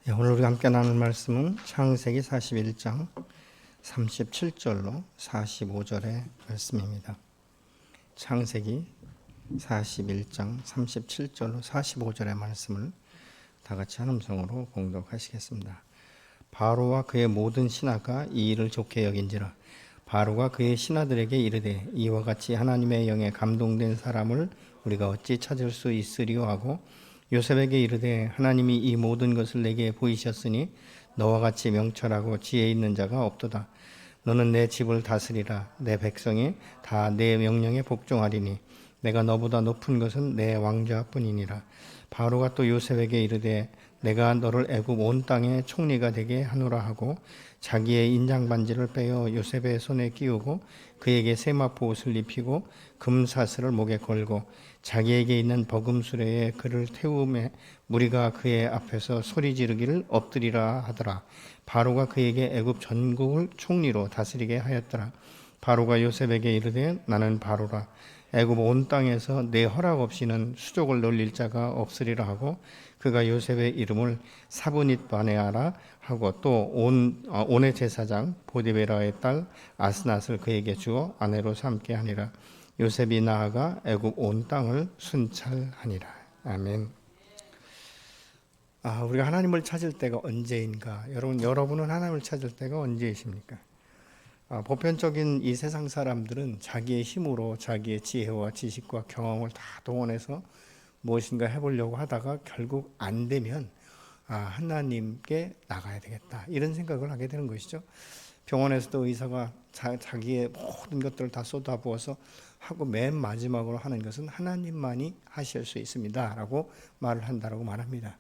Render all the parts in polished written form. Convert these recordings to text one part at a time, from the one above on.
오늘 우리가 함께 나눌 말씀은 창세기 41장 37절로 45절의 말씀입니다. 창세기 41장 37절로 45절의 말씀을 다 같이 한 음성으로 봉독하시겠습니다. 바로와 그의 모든 신하가 이 일을 좋게 여긴지라. 바로가 그의 신하들에게 이르되 이와 같이 하나님의 영에 감동된 사람을 우리가 어찌 찾을 수 있으리요 하고 요셉에게 이르되 하나님이 이 모든 것을 내게 보이셨으니 너와 같이 명철하고 지혜 있는 자가 없도다. 너는 내 집을 다스리라. 내 백성이 다 내 명령에 복종하리니 내가 너보다 높은 것은 내 왕자뿐이니라. 바로가 또 요셉에게 이르되 내가 너를 애굽 온 땅의 총리가 되게 하노라 하고 자기의 인장 반지를 빼어 요셉의 손에 끼우고 그에게 세마포 옷을 입히고 금사슬을 목에 걸고 자기에게 있는 버금수레에 그를 태우매 무리가 그의 앞에서 소리 지르기를 엎드리라 하더라. 바로가 그에게 애굽 전국을 총리로 다스리게 하였더라. 바로가 요셉에게 이르되 나는 바로라. 애굽 온 땅에서 내 허락 없이는 수족을 놀릴 자가 없으리라 하고 그가 요셉의 이름을 사브닛 바네아라 하고 또 온의 제사장 보디베라의 딸 아스낫을 그에게 주어 아내로 삼게 하니라. 요셉이 나아가 애굽 온 땅을 순찰하니라. 아멘. 우리가 하나님을 찾을 때가 언제인가? 여러분은 하나님을 찾을 때가 언제이십니까? 보편적인 이 세상 사람들은 자기의 힘으로 자기의 지혜와 지식과 경험을 다 동원해서 무엇인가 해보려고 하다가 결국 안 되면 하나님께 나가야 되겠다 이런 생각을 하게 되는 것이죠. 병원에서도 의사가 자기의 모든 것들을 다 쏟아부어서 하고 맨 마지막으로 하는 것은 하나님만이 하실 수 있습니다 라고 말을 한다고 말합니다.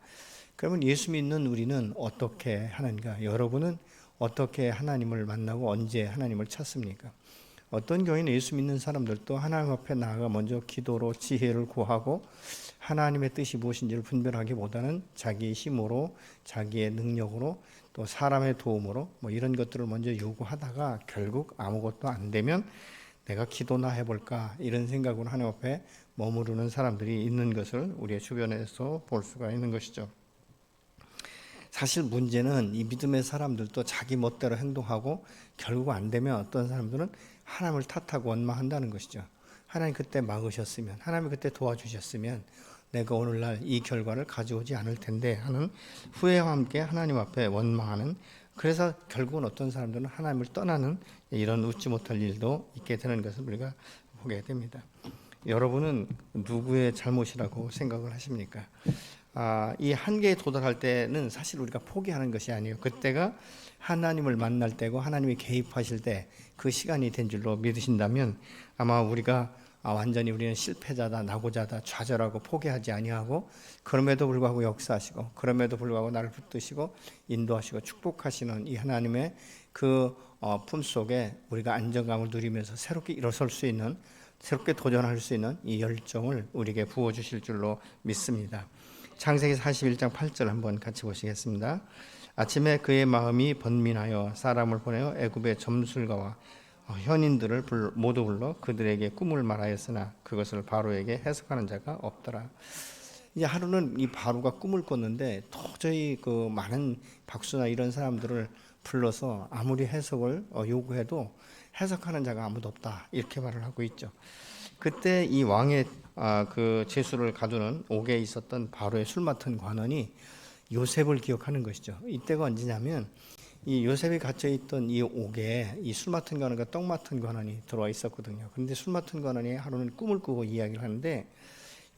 그러면 예수 믿는 우리는 어떻게 하는가? 여러분은 어떻게 하나님을 만나고 언제 하나님을 찾습니까? 어떤 경우에는 예수 믿는 사람들도 하나님 앞에 나아가 먼저 기도로 지혜를 구하고 하나님의 뜻이 무엇인지를 분별하기보다는 자기의 힘으로 자기의 능력으로 또 사람의 도움으로 이런 것들을 먼저 요구하다가 결국 아무것도 안 되면 내가 기도나 해볼까 이런 생각으로 하나님 앞에 머무르는 사람들이 있는 것을 우리의 주변에서 볼 수가 있는 것이죠. 사실 문제는 이 믿음의 사람들도 자기 멋대로 행동하고 결국 안 되면 어떤 사람들은 하나님을 탓하고 원망한다는 것이죠. 하나님 그때 막으셨으면, 하나님이 그때 도와주셨으면 내가 오늘날 이 결과를 가져오지 않을 텐데 하는 후회와 함께 하나님 앞에 원망하는, 그래서 결국은 어떤 사람들은 하나님을 떠나는 이런 웃지 못할 일도 있게 되는 것을 우리가 보게 됩니다. 여러분은 누구의 잘못이라고 생각을 하십니까? 이 한계에 도달할 때는 사실 우리가 포기하는 것이 아니에요. 그때가 하나님을 만날 때고 하나님이 개입하실 때 그 시간이 된 줄로 믿으신다면 아마 우리가 완전히 우리는 실패자다, 낙오자다, 좌절하고 포기하지 아니하고 그럼에도 불구하고 역사하시고 그럼에도 불구하고 나를 붙드시고 인도하시고 축복하시는 이 하나님의 그 품속에 우리가 안정감을 누리면서 새롭게 일어설 수 있는, 새롭게 도전할 수 있는 이 열정을 우리에게 부어주실 줄로 믿습니다. 창세기 41장 8절 한번 같이 보시겠습니다. 아침에 그의 마음이 번민하여 사람을 보내어 애굽의 점술가와 현인들을 모두 불러 그들에게 꿈을 말하였으나 그것을 바로에게 해석하는 자가 없더라. 이제 하루는 이 바로가 꿈을 꿨는데 도저히 그 많은 박수나 이런 사람들을 불러서 아무리 해석을 요구해도 해석하는 자가 아무도 없다 이렇게 말을 하고 있죠. 그때 이 왕의 그 제수를 가두는 옥에 있었던 바로의 술 맡은 관원이 요셉을 기억하는 것이죠. 이때가 언제냐면 이 요셉이 갇혀있던 이 옥에 이 술 맡은 관원과 떡 맡은 관원이 들어와 있었거든요. 그런데 술 맡은 관원이 하루는 꿈을 꾸고 이야기를 하는데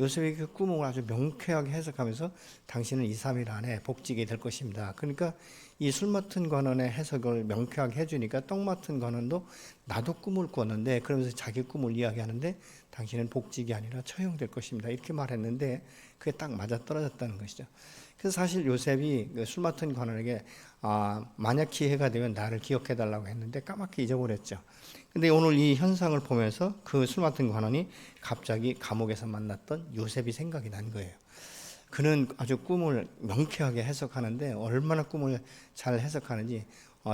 요셉이 그 꿈을 아주 명쾌하게 해석하면서 당신은 2, 3일 안에 복직이 될 것입니다. 그러니까 이 술 맡은 관원의 해석을 명쾌하게 해주니까 떡 맡은 관원도 나도 꿈을 꿨는데 그러면서 자기 꿈을 이야기하는데 당신은 복직이 아니라 처형될 것입니다. 이렇게 말했는데 그게 딱 맞아떨어졌다는 것이죠. 그래서 사실 요셉이 술 맡은 관원에게 만약 기회가 되면 나를 기억해달라고 했는데 까맣게 잊어버렸죠. 근데 오늘 이 현상을 보면서 그 술 맡은 관원이 갑자기 감옥에서 만났던 요셉이 생각이 난 거예요. 그는 아주 꿈을 명쾌하게 해석하는데 얼마나 꿈을 잘 해석하는지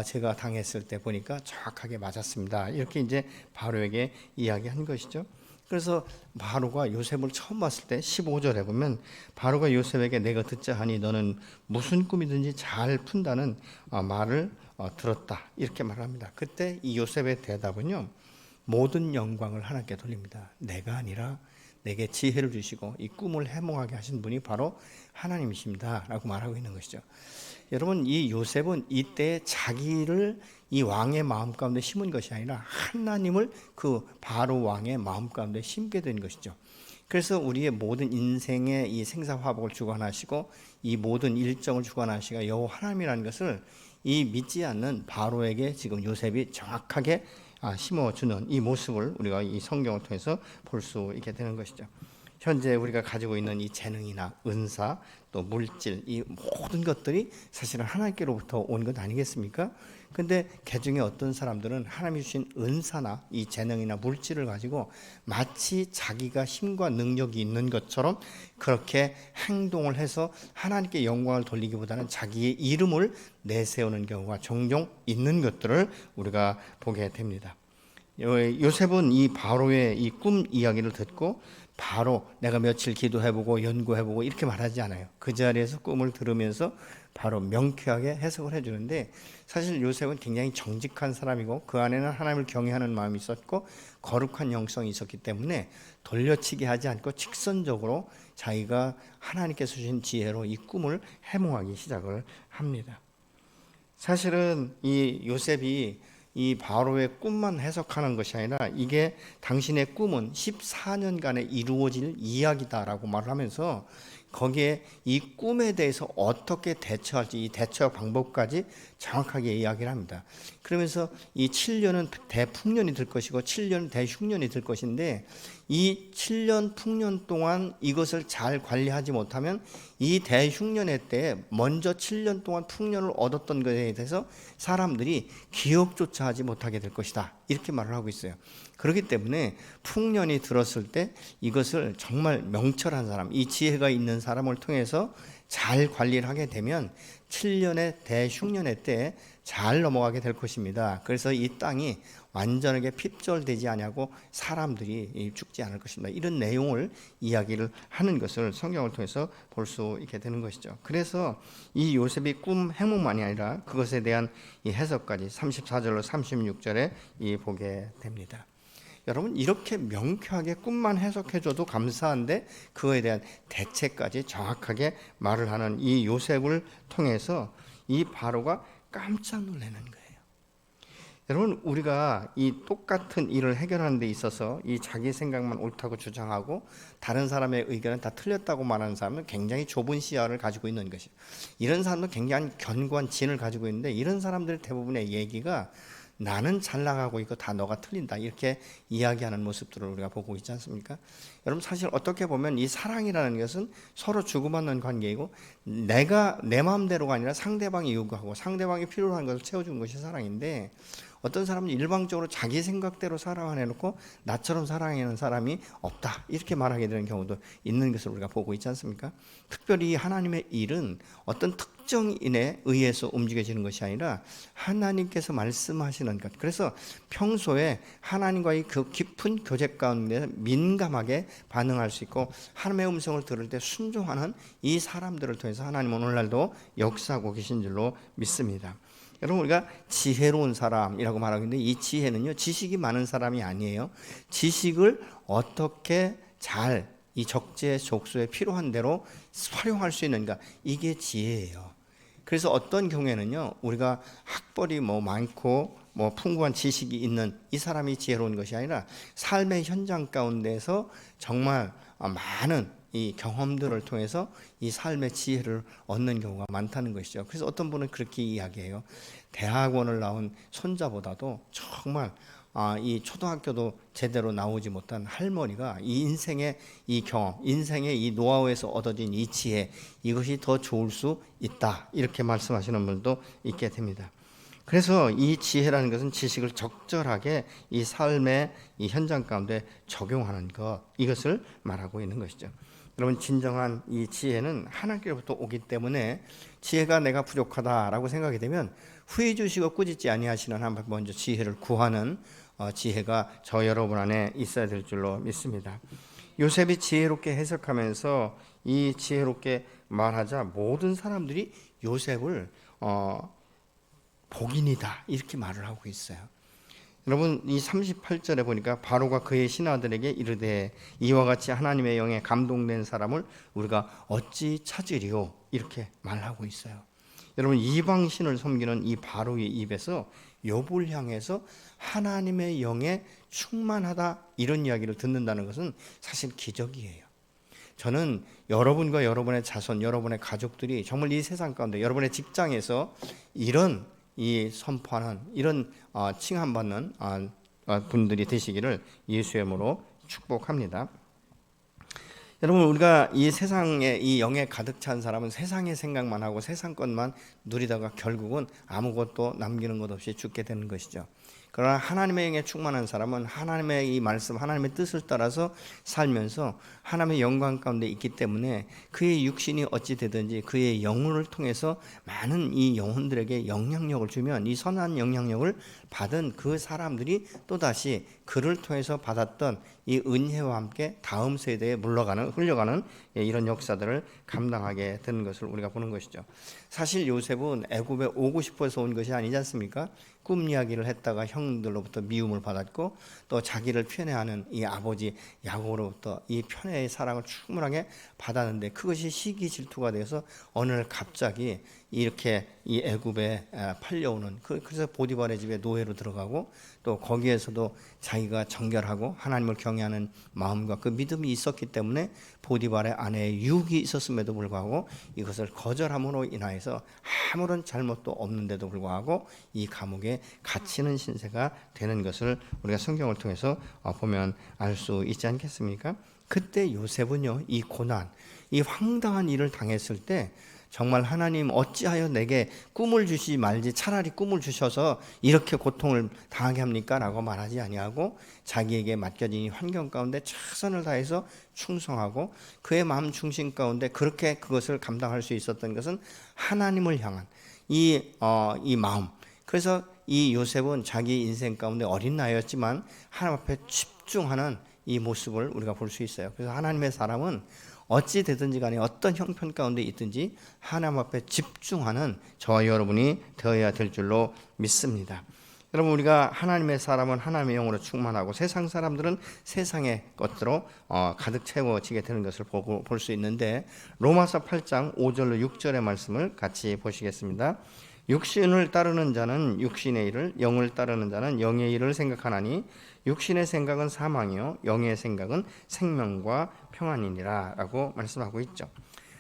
제가 당했을 때 보니까 정확하게 맞았습니다. 이렇게 이제 바로에게 이야기한 것이죠. 그래서 바로가 요셉을 처음 봤을 때 15절에 보면 바로가 요셉에게 내가 듣자 하니 너는 무슨 꿈이든지 잘 푼다는 말을 들었다 이렇게 말합니다. 그때 이 요셉의 대답은요, 모든 영광을 하나님께 돌립니다. 내가 아니라 내게 지혜를 주시고 이 꿈을 해몽하게 하신 분이 바로 하나님이십니다 라고 말하고 있는 것이죠. 여러분, 이 요셉은 이때 자기를 이 왕의 마음 가운데 심은 것이 아니라 하나님을 그 바로 왕의 마음 가운데 심게 된 것이죠. 그래서 우리의 모든 인생의 이 생사화복을 주관하시고 이 모든 일정을 주관하시가 여호와 하나님이라는 것을 이 믿지 않는 바로에게 지금 요셉이 정확하게 심어주는 이 모습을 우리가 이 성경을 통해서 볼 수 있게 되는 것이죠. 현재 우리가 가지고 있는 이 재능이나 은사 또 물질 이 모든 것들이 사실은 하나님께로부터 온 것 아니겠습니까? 근데 그중에 어떤 사람들은 하나님이 주신 은사나 이 재능이나 물질을 가지고 마치 자기가 힘과 능력이 있는 것처럼 그렇게 행동을 해서 하나님께 영광을 돌리기보다는 자기의 이름을 내세우는 경우가 종종 있는 것들을 우리가 보게 됩니다. 요셉은 이 바로의 이 꿈 이야기를 듣고 바로 내가 며칠 기도해보고 연구해보고 이렇게 말하지 않아요. 그 자리에서 꿈을 들으면서 바로 명쾌하게 해석을 해주는데, 사실 요셉은 굉장히 정직한 사람이고 그 안에는 하나님을 경외하는 마음이 있었고 거룩한 영성이 있었기 때문에 돌려치기 하지 않고 직선적으로 자기가 하나님께서 주신 지혜로 이 꿈을 해몽하기 시작을 합니다. 사실은 이 요셉이 이 바로의 꿈만 해석하는 것이 아니라 이게 당신의 꿈은 14년간에 이루어질 이야기다라고 말을 하면서 거기에 이 꿈에 대해서 어떻게 대처할지 이 대처 방법까지 정확하게 이야기를 합니다. 그러면서 이 7년은 대풍년이 될 것이고 7년은 대흉년이 될 것인데 이 7년 풍년 동안 이것을 잘 관리하지 못하면 이 대흉년의 때에 먼저 7년 동안 풍년을 얻었던 것에 대해서 사람들이 기억조차 하지 못하게 될 것이다 이렇게 말을 하고 있어요. 그렇기 때문에 풍년이 들었을 때 이것을 정말 명철한 사람, 이 지혜가 있는 사람을 통해서 잘 관리를 하게 되면 7년의 대흉년의 때에 잘 넘어가게 될 것입니다. 그래서 이 땅이 완전하게 핍절되지 아니하고 사람들이 죽지 않을 것입니다. 이런 내용을 이야기를 하는 것을 성경을 통해서 볼 수 있게 되는 것이죠. 그래서 이 요셉이 꿈 해몽만이 아니라 그것에 대한 이 해석까지 34절로 36절에 보게 됩니다. 여러분, 이렇게 명쾌하게 꿈만 해석해줘도 감사한데 그거에 대한 대책까지 정확하게 말을 하는 이 요셉을 통해서 이 바로가 깜짝 놀라는 거예요. 여러분, 우리가 이 똑같은 일을 해결하는 데 있어서 이 자기 생각만 옳다고 주장하고 다른 사람의 의견은 다 틀렸다고 말하는 사람은 굉장히 좁은 시야를 가지고 있는 것이에요. 이런 사람도 굉장히 견고한 진을 가지고 있는데 이런 사람들 대부분의 얘기가 나는 잘 나가고 있고 다 너가 틀린다 이렇게 이야기하는 모습들을 우리가 보고 있지 않습니까? 여러분, 사실 어떻게 보면 이 사랑이라는 것은 서로 주고받는 관계이고 내가 내 마음대로가 아니라 상대방이 요구하고 상대방이 필요로 하는 것을 채워주는 것이 사랑인데, 어떤 사람은 일방적으로 자기 생각대로 사랑해놓고 나처럼 사랑하는 사람이 없다 이렇게 말하게 되는 경우도 있는 것을 우리가 보고 있지 않습니까? 특별히 하나님의 일은 어떤 특정인에 의해서 움직여지는 것이 아니라 하나님께서 말씀하시는 것, 그래서 평소에 하나님과의 그 깊은 교제 가운데 민감하게 반응할 수 있고 하나님의 음성을 들을 때 순종하는 이 사람들을 통해서 하나님은 오늘날도 역사하고 계신 줄로 믿습니다. 여러분, 우리가 지혜로운 사람이라고 말하는데 이 지혜는요, 지식이 많은 사람이 아니에요. 지식을 어떻게 잘 이 적재적소에 필요한 대로 활용할 수 있는가, 이게 지혜예요. 그래서 어떤 경우에는요, 우리가 학벌이 많고 풍부한 지식이 있는 이 사람이 지혜로운 것이 아니라 삶의 현장 가운데서 정말 많은 이 경험들을 통해서 이 삶의 지혜를 얻는 경우가 많다는 것이죠. 그래서 어떤 분은 그렇게 이야기해요. 대학원을 나온 손자보다도 정말 이 초등학교도 제대로 나오지 못한 할머니가 이 인생의 이 경험, 인생의 이 노하우에서 얻어진 이 지혜, 이것이 더 좋을 수 있다 이렇게 말씀하시는 분도 있게 됩니다. 그래서 이 지혜라는 것은 지식을 적절하게 이 삶의 이 현장 가운데 적용하는 것, 이것을 말하고 있는 것이죠. 여러분, 진정한 이 지혜는 하나님께로부터 오기 때문에 지혜가 내가 부족하다라고 생각이 되면 후회 주시고 꾸짖지 아니하시는 하나님 먼저 지혜를 구하는 지혜가 저 여러분 안에 있어야 될 줄로 믿습니다. 요셉이 지혜롭게 해석하면서 이 지혜롭게 말하자 모든 사람들이 요셉을 복인이다 이렇게 말을 하고 있어요. 여러분 이 38절에 보니까 바로가 그의 신하들에게 이르되 이와 같이 하나님의 영에 감동된 사람을 우리가 어찌 찾으리요 이렇게 말하고 있어요. 여러분 이방신을 섬기는 이 바로의 입에서 욥을 향해서 하나님의 영에 충만하다 이런 이야기를 듣는다는 것은 사실 기적이에요. 저는 여러분과 여러분의 자손, 여러분의 가족들이 정말 이 세상 가운데 여러분의 직장에서 이런 이 선포하는 이런 칭함받는 분들이 되시기를 예수의 이름으로 축복합니다. 여러분 우리가 이 세상에 이 영에 가득 찬 사람은 세상의 생각만 하고 세상 것만 누리다가 결국은 아무것도 남기는 것 없이 죽게 되는 것이죠. 그러나 하나님의 영에 충만한 사람은 하나님의 이 말씀, 하나님의 뜻을 따라서 살면서 하나님의 영광 가운데 있기 때문에 그의 육신이 어찌 되든지 그의 영혼을 통해서 많은 이 영혼들에게 영향력을 주면 이 선한 영향력을 받은 그 사람들이 또다시 그를 통해서 받았던 이 은혜와 함께 다음 세대에 흘려가는 이런 역사들을 감당하게 되는 것을 우리가 보는 것이죠. 사실 요셉은 애굽에 오고 싶어서 온 것이 아니지 않습니까? 꿈 이야기를 했다가 형들로부터 미움을 받았고 또 자기를 편애하는 이 아버지 야곱으로부터 이 편애의 사랑을 충분하게 받았는데 그것이 시기 질투가 돼서 어느 날 갑자기 이렇게 이 애굽에 팔려오는 그래서 보디발의 집에 노예로 들어가고 또 거기에서도 자기가 정결하고 하나님을 경외하는 마음과 그 믿음이 있었기 때문에 보디발의 아내의 유혹이 있었음에도 불구하고 이것을 거절함으로 인하여서 아무런 잘못도 없는데도 불구하고 이 감옥에 갇히는 신세가 되는 것을 우리가 성경을 통해서 보면 알 수 있지 않겠습니까? 그때 요셉은요 이 고난, 이 황당한 일을 당했을 때 정말 하나님 어찌하여 내게 꿈을 주시지 말지 차라리 꿈을 주셔서 이렇게 고통을 당하게 합니까? 라고 말하지 아니하고 자기에게 맡겨진 이 환경 가운데 최선을 다해서 충성하고 그의 마음 중심 가운데 그렇게 그것을 감당할 수 있었던 것은 하나님을 향한 이 마음. 그래서 이 요셉은 자기 인생 가운데 어린 나이였지만 하나님 앞에 집중하는 이 모습을 우리가 볼 수 있어요. 그래서 하나님의 사람은 어찌 되든지 간에 어떤 형편 가운데 있든지 하나님 앞에 집중하는 저와 여러분이 되어야 될 줄로 믿습니다. 여러분 우리가 하나님의 사람은 하나님의 영으로 충만하고 세상 사람들은 세상의 것으로 가득 채워지게 되는 것을 볼 수 있는데 로마서 8장 5절로 6절의 말씀을 같이 보시겠습니다. 육신을 따르는 자는 육신의 일을, 영을 따르는 자는 영의 일을 생각하나니 육신의 생각은 사망이요 영의 생각은 생명과 평안이니라 라고 말씀하고 있죠.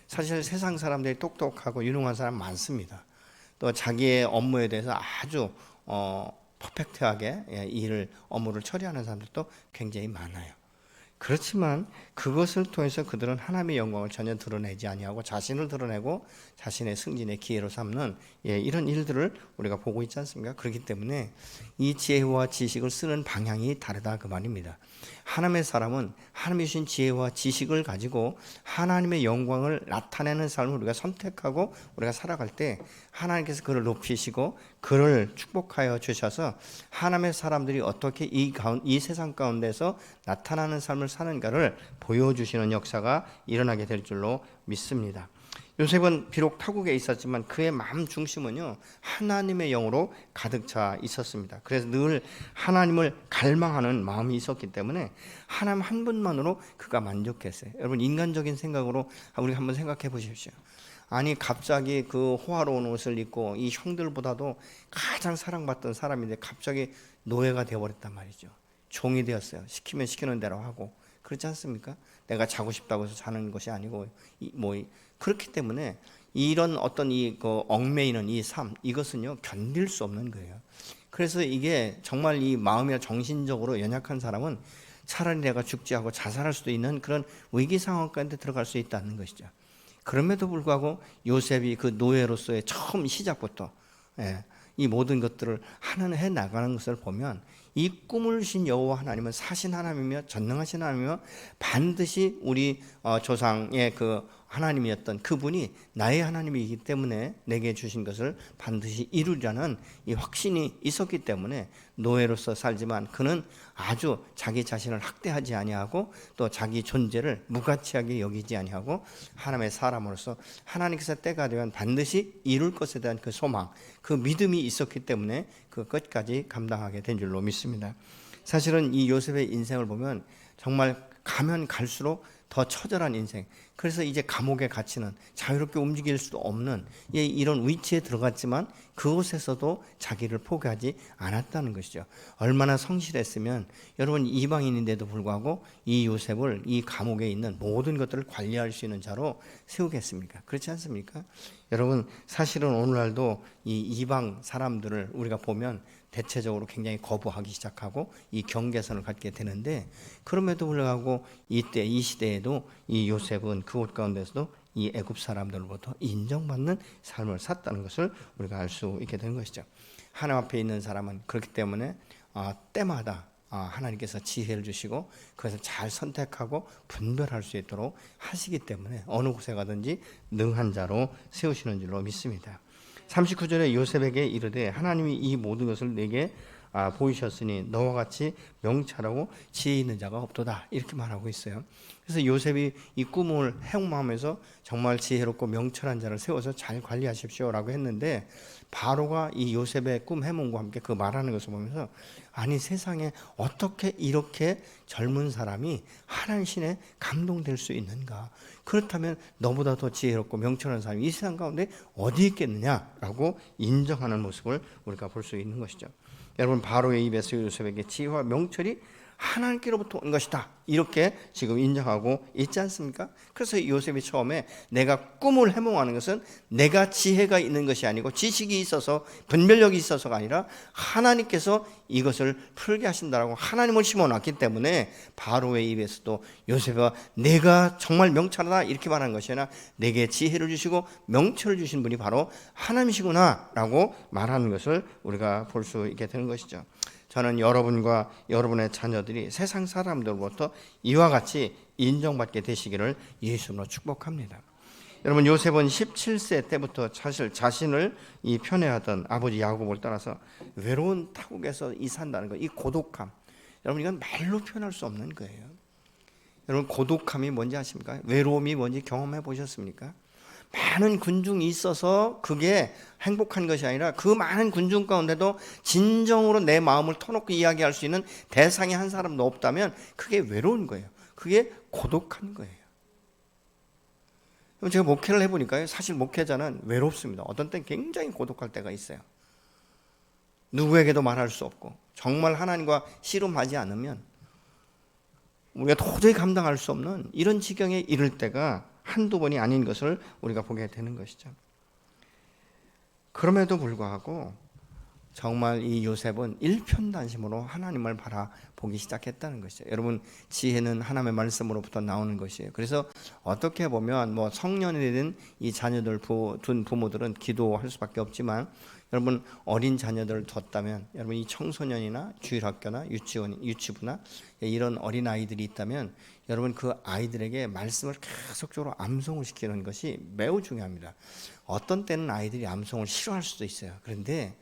사실 세상 사람들이 똑똑하고 유능한 사람 많습니다. 또 자기의 업무에 대해서 아주 퍼펙트하게 업무를 처리하는 사람들도 굉장히 많아요. 그렇지만 그것을 통해서 그들은 하나님의 영광을 전혀 드러내지 아니하고 자신을 드러내고 자신의 승진의 기회로 삼는 이런 일들을 우리가 보고 있지 않습니까? 그렇기 때문에 이 지혜와 지식을 쓰는 방향이 다르다 그 말입니다. 하나님의 사람은 하나님이 주신 지혜와 지식을 가지고 하나님의 영광을 나타내는 삶을 우리가 선택하고 우리가 살아갈 때 하나님께서 그를 높이시고 그를 축복하여 주셔서 하나님의 사람들이 어떻게 이 세상 가운데서 나타나는 삶을 사는가를 보여주시는 역사가 일어나게 될 줄로 믿습니다. 요셉은 비록 타국에 있었지만 그의 마음 중심은요 하나님의 영으로 가득 차 있었습니다. 그래서 늘 하나님을 갈망하는 마음이 있었기 때문에 하나님 한 분만으로 그가 만족했어요. 여러분 인간적인 생각으로 우리 한번 생각해 보십시오. 아니 갑자기 그 호화로운 옷을 입고 이 형들보다도 가장 사랑받던 사람인데 갑자기 노예가 되어버렸단 말이죠. 종이 되었어요. 시키면 시키는 대로 하고 그렇지 않습니까? 내가 자고 싶다고 해서 자는 것이 아니고 그렇기 때문에 이런 어떤 얽매이는 이 삶 이것은요 견딜 수 없는 거예요. 그래서 이게 정말 이 마음이나 정신적으로 연약한 사람은 차라리 내가 죽지 하고 자살할 수도 있는 그런 위기 상황 가운데 들어갈 수 있다는 것이죠. 그럼에도 불구하고 요셉이 그 노예로서의 처음 시작부터 이 모든 것들을 해 나가는 것을 보면 이 꿈을 주신 여호와 하나님은 사신 하나님이며 전능하신 하나님이며 반드시 우리 조상의 그 하나님이었던 그분이 나의 하나님이기 때문에 내게 주신 것을 반드시 이루려는 이 확신이 있었기 때문에 노예로서 살지만 그는 아주 자기 자신을 학대하지 아니하고 또 자기 존재를 무가치하게 여기지 아니하고 하나님의 사람으로서 하나님께서 때가 되면 반드시 이룰 것에 대한 그 소망, 그 믿음이 있었기 때문에 그 끝까지 감당하게 된 줄로 믿습니다. 사실은 이 요셉의 인생을 보면 정말 가면 갈수록 더 처절한 인생, 그래서 이제 감옥에 갇히는, 자유롭게 움직일 수도 없는 이런 위치에 들어갔지만 그곳에서도 자기를 포기하지 않았다는 것이죠. 얼마나 성실했으면 여러분 이방인인데도 불구하고 이 요셉을 이 감옥에 있는 모든 것들을 관리할 수 있는 자로 세우겠습니까? 그렇지 않습니까? 여러분 사실은 오늘날도 이 이방 사람들을 우리가 보면 대체적으로 굉장히 거부하기 시작하고 이 경계선을 갖게 되는데, 그럼에도 불구하고 이때 이 시대에도 이 요셉은 그곳 가운데서도 이 애굽 사람들로부터 인정받는 삶을 샀다는 것을 우리가 알 수 있게 되는 것이죠. 하나님 앞에 있는 사람은 그렇기 때문에 때마다 하나님께서 지혜를 주시고 그것을 잘 선택하고 분별할 수 있도록 하시기 때문에 어느 곳에 가든지 능한 자로 세우시는 줄로 믿습니다. 39절에 요셉에게 이르되 하나님이 이 모든 것을 내게 보이셨으니 너와 같이 명철하고 지혜 있는 자가 없도다, 이렇게 말하고 있어요. 그래서 요셉이 이 꿈을 해몽하면서 정말 지혜롭고 명철한 자를 세워서 잘 관리하십시오라고 했는데, 바로가 이 요셉의 꿈 해몽과 함께 그 말하는 것을 보면서 아니 세상에 어떻게 이렇게 젊은 사람이 하나님 신에 감동될 수 있는가, 그렇다면 너보다 더 지혜롭고 명철한 사람이 이 세상 가운데 어디 있겠느냐라고 인정하는 모습을 우리가 볼 수 있는 것이죠. 여러분 바로의 입에서 요셉에게 지혜와 명철이 하나님께로부터 온 것이다, 이렇게 지금 인정하고 있지 않습니까? 그래서 요셉이 처음에 내가 꿈을 해몽하는 것은 내가 지혜가 있는 것이 아니고 지식이 있어서 분별력이 있어서가 아니라 하나님께서 이것을 풀게 하신다라고 하나님을 심어놨기 때문에 바로의 입에서도 요셉아 내가 정말 명철하다 이렇게 말하는 것이 아니라 내게 지혜를 주시고 명철을 주신 분이 바로 하나님이시구나 라고 말하는 것을 우리가 볼 수 있게 되는 것이죠. 저는 여러분과 여러분의 자녀들이 세상 사람들로부터 이와 같이 인정받게 되시기를 예수님으로 축복합니다. 여러분 요셉은 17세 때부터 사실 자신을 이 편애하던 아버지 야곱을 따라서 외로운 타국에서 산다는 거, 이 고독함, 여러분 이건 말로 표현할 수 없는 거예요. 여러분 고독함이 뭔지 아십니까? 외로움이 뭔지 경험해 보셨습니까? 많은 군중이 있어서 그게 행복한 것이 아니라 그 많은 군중 가운데도 진정으로 내 마음을 터놓고 이야기할 수 있는 대상이 한 사람도 없다면 그게 외로운 거예요. 그게 고독한 거예요. 제가 목회를 해보니까요, 사실 목회자는 외롭습니다. 어떤 때는 굉장히 고독할 때가 있어요. 누구에게도 말할 수 없고 정말 하나님과 씨름하지 않으면 우리가 도저히 감당할 수 없는 이런 지경에 이를 때가 한두 번이 아닌 것을 우리가 보게 되는 것이죠. 그럼에도 불구하고 정말 이 요셉은 일편단심으로 하나님을 바라보기 시작했다는 것이죠. 여러분 지혜는 하나님의 말씀으로부터 나오는 것이에요. 그래서 어떻게 보면 성년이 된 이 자녀들 둔 부모들은 기도할 수밖에 없지만, 여러분 어린 자녀들을 뒀다면, 여러분 이 청소년이나 주일학교나 유치부나 이런 어린 아이들이 있다면 여러분 그 아이들에게 말씀을 계속적으로 암송을 시키는 것이 매우 중요합니다. 어떤 때는 아이들이 암송을 싫어할 수도 있어요. 그런데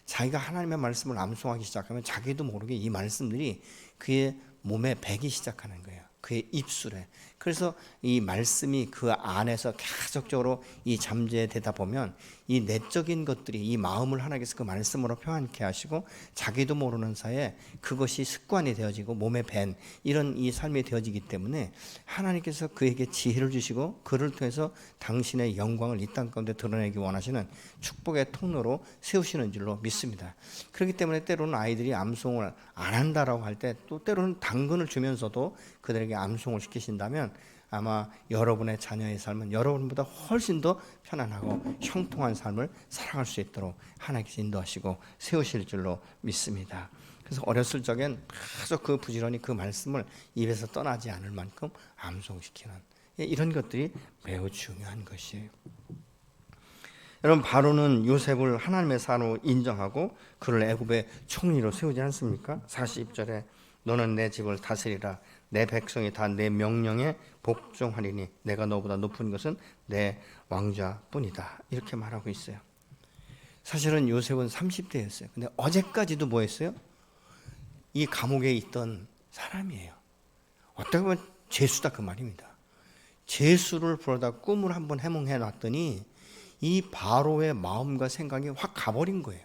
자기가 하나님의 말씀을 암송하기 시작하면 자기도 모르게 이 말씀들이 그의 몸에 배기 시작하는 거예요. 그의 입술에. 그래서 이 말씀이 그 안에서 계속적으로 이 잠재되다 보면 이 내적인 것들이 이 마음을 하나님께서 그 말씀으로 표현케 하시고 자기도 모르는 사이에 그것이 습관이 되어지고 몸에 밴 이런 이 삶이 되어지기 때문에 하나님께서 그에게 지혜를 주시고 그를 통해서 당신의 영광을 이 땅 가운데 드러내기 원하시는 축복의 통로로 세우시는 줄로 믿습니다. 그렇기 때문에 때로는 아이들이 암송을 안 한다라고 할 때, 또 때로는 당근을 주면서도 그들에게 암송을 시키신다면 아마 여러분의 자녀의 삶은 여러분보다 훨씬 더 편안하고 형통한 삶을 살아갈 수 있도록 하나님께서 인도하시고 세우실 줄로 믿습니다. 그래서 어렸을 적엔 계속 그 부지런히 그 말씀을 입에서 떠나지 않을 만큼 암송시키는 이런 것들이 매우 중요한 것이에요. 여러분 바로는 요셉을 하나님의 사람으로 인정하고 그를 애굽의 총리로 세우지 않습니까? 40절에 너는 내 집을 다스리라, 내 백성이 다 내 명령에 복종하리니 내가 너보다 높은 것은 내 왕자뿐이다. 이렇게 말하고 있어요. 사실은 요셉은 30대였어요. 근데 어제까지도 뭐 했어요? 이 감옥에 있던 사람이에요. 어떻게 보면 죄수다 그 말입니다. 죄수를 불러다 꿈을 한번 해몽해 놨더니 이 바로의 마음과 생각이 확 가버린 거예요.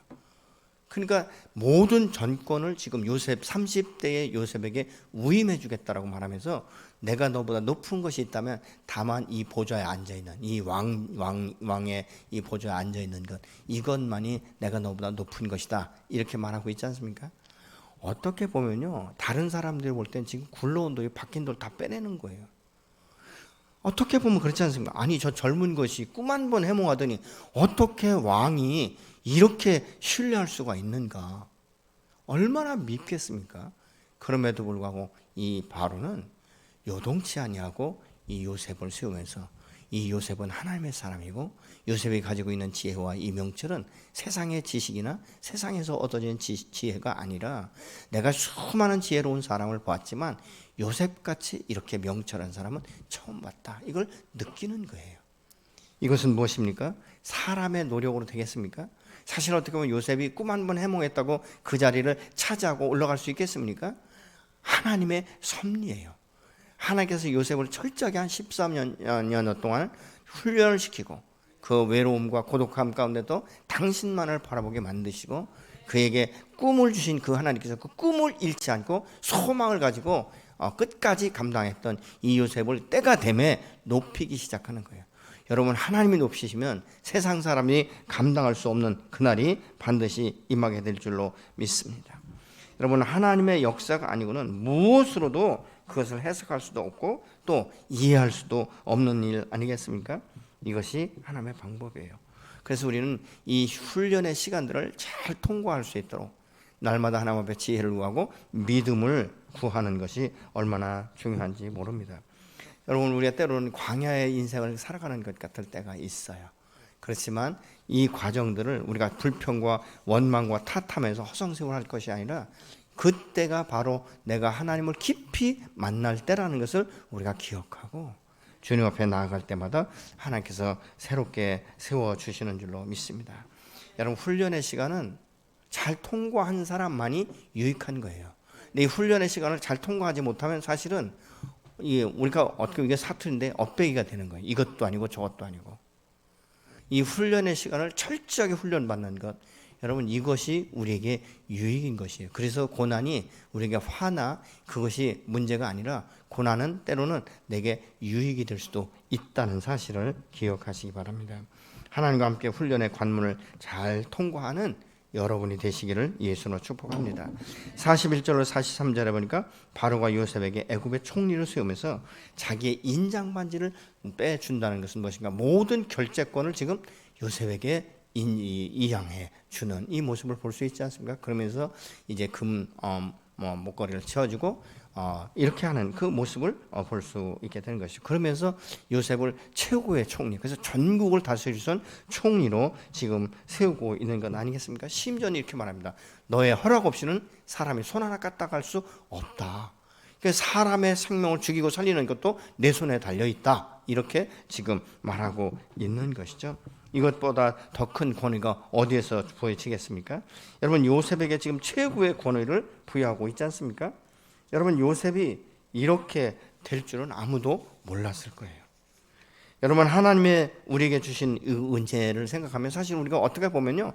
그러니까 모든 전권을 지금 요셉 30대의 요셉에게 위임해 주겠다라고 말하면서 내가 너보다 높은 것이 있다면 다만 이 보좌에 앉아 있는 이 왕의 이 보좌에 앉아 있는 것, 이것만이 내가 너보다 높은 것이다. 이렇게 말하고 있지 않습니까? 어떻게 보면요, 다른 사람들이 볼 땐 지금 굴러온 돌이 박힌 돌 다 빼내는 거예요. 어떻게 보면 그렇지 않습니까? 아니, 저 젊은 것이 꿈 한 번 해몽하더니 어떻게 왕이 이렇게 신뢰할 수가 있는가? 얼마나 밉겠습니까? 그럼에도 불구하고 이 바로는 요동치 아니하고 이 요셉을 세우면서, 이 요셉은 하나님의 사람이고 요셉이 가지고 있는 지혜와 이 명철은 세상의 지식이나 세상에서 얻어진 지혜가 아니라 내가 수많은 지혜로운 사람을 봤지만 요셉같이 이렇게 명철한 사람은 처음 봤다. 이걸 느끼는 거예요. 이것은 무엇입니까? 사람의 노력으로 되겠습니까? 사실 어떻게 보면 요셉이 꿈 한 번 해몽했다고 그 자리를 차지하고 올라갈 수 있겠습니까? 하나님의 섭리예요. 하나님께서 요셉을 철저하게 한 13년 동안 훈련을 시키고 그 외로움과 고독함 가운데도 당신만을 바라보게 만드시고 그에게 꿈을 주신 그 하나님께서 그 꿈을 잃지 않고 소망을 가지고 끝까지 감당했던 이 요셉을 때가 되매 높이기 시작하는 거예요. 여러분, 하나님이 높이시면 세상 사람이 감당할 수 없는 그날이 반드시 임하게 될 줄로 믿습니다. 여러분, 하나님의 역사가 아니고는 무엇으로도 그것을 해석할 수도 없고 또 이해할 수도 없는 일 아니겠습니까? 이것이 하나님의 방법이에요. 그래서 우리는 이 훈련의 시간들을 잘 통과할 수 있도록 날마다 하나님 앞에 지혜를 구하고 믿음을 구하는 것이 얼마나 중요한지 모릅니다. 여러분, 우리가 때로는 광야의 인생을 살아가는 것 같을 때가 있어요. 그렇지만 이 과정들을 우리가 불평과 원망과 탓하면서 허송세월할 것이 아니라 그때가 바로 내가 하나님을 깊이 만날 때라는 것을 우리가 기억하고 주님 앞에 나아갈 때마다 하나님께서 새롭게 세워주시는 줄로 믿습니다. 여러분, 훈련의 시간은 잘 통과한 사람만이 유익한 거예요. 근데 이 훈련의 시간을 잘 통과하지 못하면 사실은 우리가 어떻게 이게 사투리인데 엇배기가 되는 거예요. 이것도 아니고 저것도 아니고. 이 훈련의 시간을 철저하게 훈련받는 것, 여러분, 이것이 우리에게 유익인 것이에요. 그래서 고난이 우리에게 화나 그것이 문제가 아니라 고난은 때로는 내게 유익이 될 수도 있다는 사실을 기억하시기 바랍니다. 하나님과 함께 훈련의 관문을 잘 통과하는 여러분이 되시기를 예수로 축복합니다. 41절로 43절에 보니까 바로가 요셉에게 애굽의 총리를 세우면서 자기의 인장반지를 빼준다는 것은 무엇인가? 모든 결재권을 지금 요셉에게 이양해 주는 이 모습을 볼 수 있지 않습니까? 그러면서 이제 목걸이를 채워주고 이렇게 하는 그 모습을 볼 수 있게 되는 것이죠. 그러면서 요셉을 최고의 총리, 그래서 전국을 다스리던 총리로 지금 세우고 있는 건 아니겠습니까? 심지어는 이렇게 말합니다. 너의 허락 없이는 사람이 손 하나 까딱할 수 없다. 그러니까 사람의 생명을 죽이고 살리는 것도 내 손에 달려있다. 이렇게 지금 말하고 있는 것이죠. 이것보다 더 큰 권위가 어디에서 부여지겠습니까? 여러분, 요셉에게 지금 최고의 권위를 부여하고 있지 않습니까? 여러분, 요셉이 이렇게 될 줄은 아무도 몰랐을 거예요. 여러분, 하나님의 우리에게 주신 은혜를 생각하면 사실 우리가 어떻게 보면요,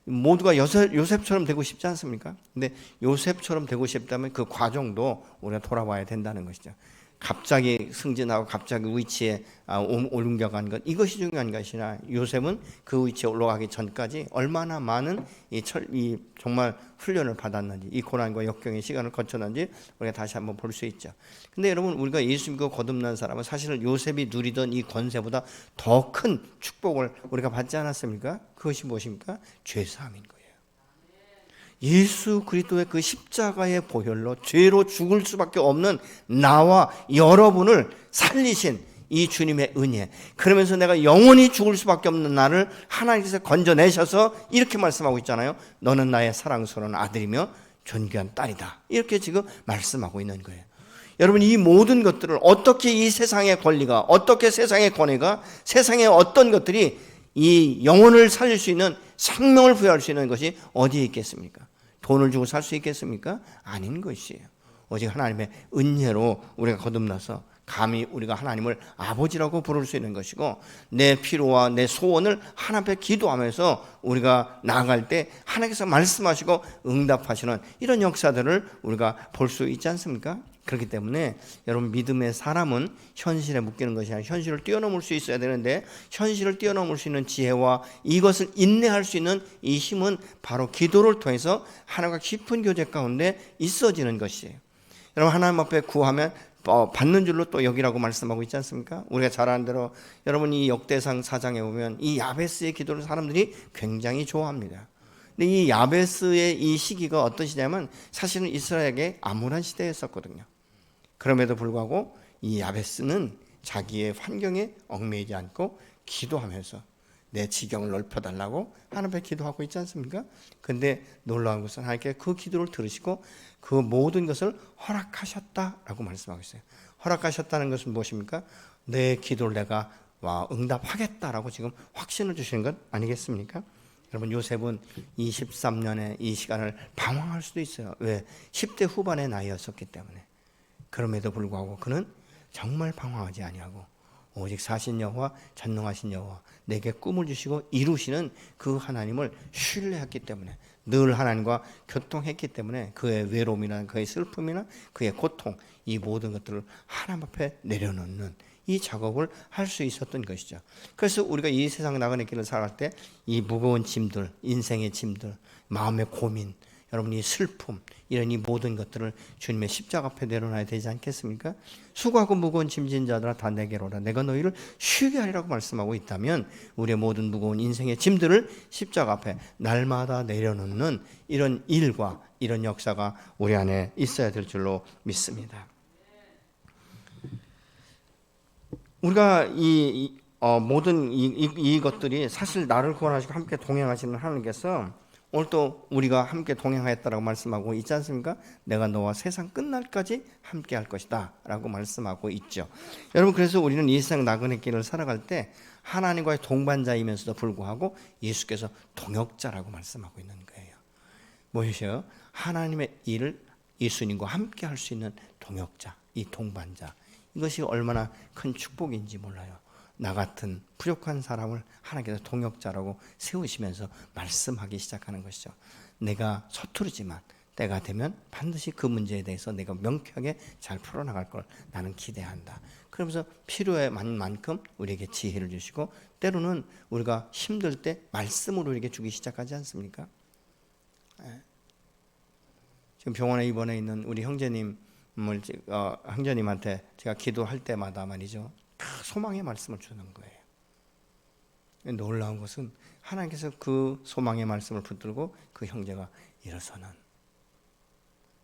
모두가 요셉처럼 되고 싶지 않습니까? 근데 요셉처럼 되고 싶다면 그 과정도 우리가 돌아봐야 된다는 것이죠. 갑자기 승진하고 갑자기 위치에 옮겨간 것, 이것이 중요한 것이 아니라 요셉은 그 위치에 올라가기 전까지 얼마나 많은 이 정말 훈련을 받았는지, 이 고난과 역경의 시간을 거쳤는지 우리가 다시 한번 볼 수 있죠. 근데 여러분, 우리가 예수 믿고 거듭난 사람은 사실은 요셉이 누리던 이 권세보다 더 큰 축복을 우리가 받지 않았습니까? 그것이 무엇입니까? 죄사함인 거예요. 예수 그리스도의 그 십자가의 보혈로 죄로 죽을 수밖에 없는 나와 여러분을 살리신 이 주님의 은혜, 그러면서 내가 영원히 죽을 수밖에 없는 나를 하나님께서 건져내셔서 이렇게 말씀하고 있잖아요. 너는 나의 사랑스러운 아들이며 존귀한 딸이다. 이렇게 지금 말씀하고 있는 거예요. 여러분, 이 모든 것들을 어떻게 이 세상의 권리가, 어떻게 세상의 권위가, 세상의 어떤 것들이 이 영혼을 살릴 수 있는, 생명을 부여할 수 있는 것이 어디에 있겠습니까? 돈을 주고 살 수 있겠습니까? 아닌 것이에요. 오직 하나님의 은혜로 우리가 거듭나서 감히 우리가 하나님을 아버지라고 부를 수 있는 것이고, 내 필요와 내 소원을 하나님 앞에 기도하면서 우리가 나아갈 때 하나님께서 말씀하시고 응답하시는 이런 역사들을 우리가 볼 수 있지 않습니까? 그렇기 때문에 여러분, 믿음의 사람은 현실에 묶이는 것이 아니라 현실을 뛰어넘을 수 있어야 되는데, 현실을 뛰어넘을 수 있는 지혜와 이것을 인내할 수 있는 이 힘은 바로 기도를 통해서 하나님과 깊은 교제 가운데 있어지는 것이에요. 여러분, 하나님 앞에 구하면 받는 줄로 또 여기라고 말씀하고 있지 않습니까? 우리가 잘 아는 대로 여러분, 이 역대상 4장에 보면 이 야베스의 기도를 사람들이 굉장히 좋아합니다. 근데 이 야베스의 이 시기가 어떤 시냐면 사실은 이스라엘에게 암울한 시대였었거든요. 그럼에도 불구하고 이 야베스는 자기의 환경에 얽매이지 않고 기도하면서 내 지경을 넓혀달라고 하나님 앞에 기도하고 있지 않습니까? 근데 놀라운 것은 하나님께 그 기도를 들으시고 그 모든 것을 허락하셨다라고 말씀하고 있어요. 허락하셨다는 것은 무엇입니까? 내 기도를 내가 응답하겠다라고 지금 확신을 주시는 것 아니겠습니까? 여러분, 요셉은 23년의 이 시간을 방황할 수도 있어요. 왜? 10대 후반의 나이였었기 때문에. 그럼에도 불구하고 그는 정말 방황하지 아니하고 오직 사신 여호와, 전능하신 여호와, 내게 꿈을 주시고 이루시는 그 하나님을 신뢰했기 때문에, 늘 하나님과 교통했기 때문에 그의 외로움이나 그의 슬픔이나 그의 고통, 이 모든 것들을 하나님 앞에 내려놓는 이 작업을 할 수 있었던 것이죠. 그래서 우리가 이 세상 나가는 길을 살아갈 때 이 무거운 짐들, 인생의 짐들, 마음의 고민, 여러분 이 슬픔, 이런 이 모든 것들을 주님의 십자가 앞에 내려놔야 되지 않겠습니까? 수고하고 무거운 짐진 자들아 다 내게로 오라, 내가 너희를 쉬게 하리라고 말씀하고 있다면, 우리의 모든 무거운 인생의 짐들을 십자가 앞에 날마다 내려놓는 이런 일과 이런 역사가 우리 안에 있어야 될 줄로 믿습니다. 우리가 모든 이것들이 사실 나를 구원하시고 함께 동행하시는 하나님께서 오늘 또 우리가 함께 동행하였다라고 말씀하고 있지 않습니까? 내가 너와 세상 끝날까지 함께 할 것이다 라고 말씀하고 있죠. 여러분, 그래서 우리는 이 세상 나그네 길을 살아갈 때 하나님과의 동반자이면서도 불구하고 예수께서 동역자라고 말씀하고 있는 거예요. 무엇이요? 하나님의 일을 예수님과 함께 할 수 있는 동역자, 이 동반자. 이것이 얼마나 큰 축복인지 몰라요. 나 같은 부족한 사람을 하나님께서 동역자라고 세우시면서 말씀하기 시작하는 것이죠. 내가 서투르지만 때가 되면 반드시 그 문제에 대해서 내가 명쾌하게 잘 풀어나갈 걸 나는 기대한다. 그러면서 필요에 맞는 만큼 우리에게 지혜를 주시고, 때로는 우리가 힘들 때 말씀으로 우리에게 주기 시작하지 않습니까? 지금 병원에 입원해 있는 우리 형제님한테 제가 기도할 때마다 말이죠, 다 소망의 말씀을 주는 거예요. 놀라운 것은 하나님께서 그 소망의 말씀을 붙들고 그 형제가 일어서는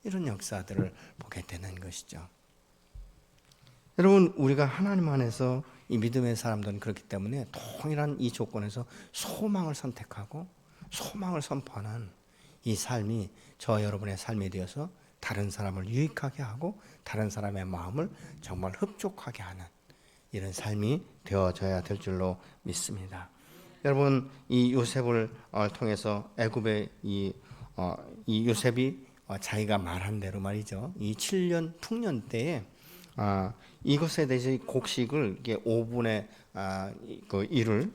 이런 역사들을 보게 되는 것이죠. 여러분, 우리가 하나님 안에서 이 믿음의 사람들은 그렇기 때문에 동일한 이 조건에서 소망을 선택하고 소망을 선포하는 이 삶이 저 여러분의 삶이 되어서 다른 사람을 유익하게 하고 다른 사람의 마음을 정말 흡족하게 하는 이런 삶이 되어져야 될 줄로 믿습니다. 여러분, 이 요셉을 통해서 애굽의 이 요셉이 자기가 말한 대로 말이죠, 이 7년 풍년 때에 이것에 대해서 곡식을 이게 5분의 그 일을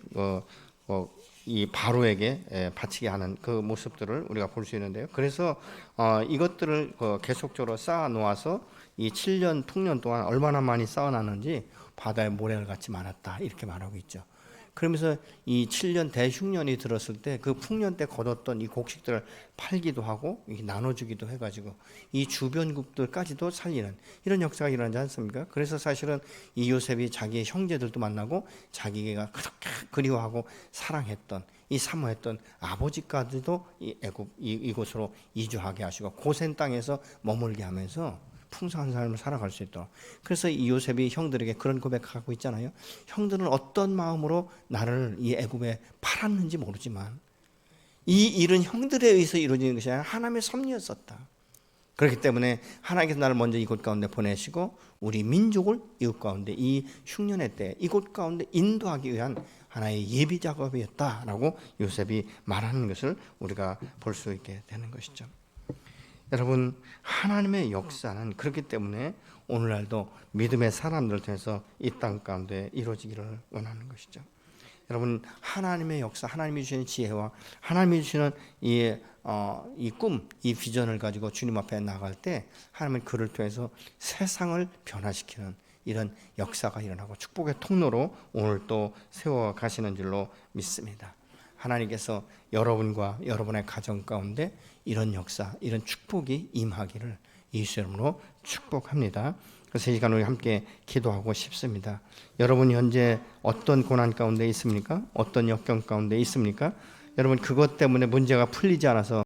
이 바로에게 바치게 하는 그 모습들을 우리가 볼 수 있는데요. 그래서 이것들을 계속적으로 쌓아 놓아서 이 7년 풍년 동안 얼마나 많이 쌓아놨는지 바다에 모래를 같이 많았다, 이렇게 말하고 있죠. 그러면서 이 7년 대흉년이 들었을 때 그 풍년 때 거뒀던 이 곡식들을 팔기도 하고 나눠주기도 해가지고 이 주변국들까지도 살리는 이런 역사가 일어나지 않습니까? 그래서 사실은 이 요셉이 자기의 형제들도 만나고 자기가 그렇게 그리워하고 사랑했던 이 사모했던 아버지까지도 이 애굽 이곳으로 이주하게 하시고 고센 땅에서 머물게 하면서 풍성한 삶을 살아갈 수 있도록. 그래서 이 요셉이 형들에게 그런 고백하고 있잖아요. 형들은 어떤 마음으로 나를 이 애굽에 팔았는지 모르지만 이 일은 형들에 의해서 이루어지는 것이 아니라 하나님의 섭리였었다. 그렇기 때문에 하나님께서 나를 먼저 이곳 가운데 보내시고 우리 민족을 이곳 가운데 이 흉년의 때 이곳 가운데 인도하기 위한 하나의 예비 작업이었다라고 요셉이 말하는 것을 우리가 볼 수 있게 되는 것이죠. 여러분, 하나님의 역사는 그렇기 때문에 오늘날도 믿음의 사람들 통해서 이 땅 가운데 이루어지기를 원하는 것이죠. 여러분, 하나님의 역사, 하나님이 주시는 지혜와 하나님이 주시는 이 꿈, 이 비전을 가지고 주님 앞에 나갈 때 하나님은 그를 통해서 세상을 변화시키는 이런 역사가 일어나고 축복의 통로로 오늘 또 세워 가시는 줄로 믿습니다. 하나님께서 여러분과 여러분의 가정 가운데 이런 역사, 이런 축복이 임하기를 예수 이름으로 축복합니다. 그래서 이 시간 우리 함께 기도하고 싶습니다. 여러분 현재 어떤 고난 가운데 있습니까? 어떤 역경 가운데 있습니까? 여러분 그것 때문에 문제가 풀리지 않아서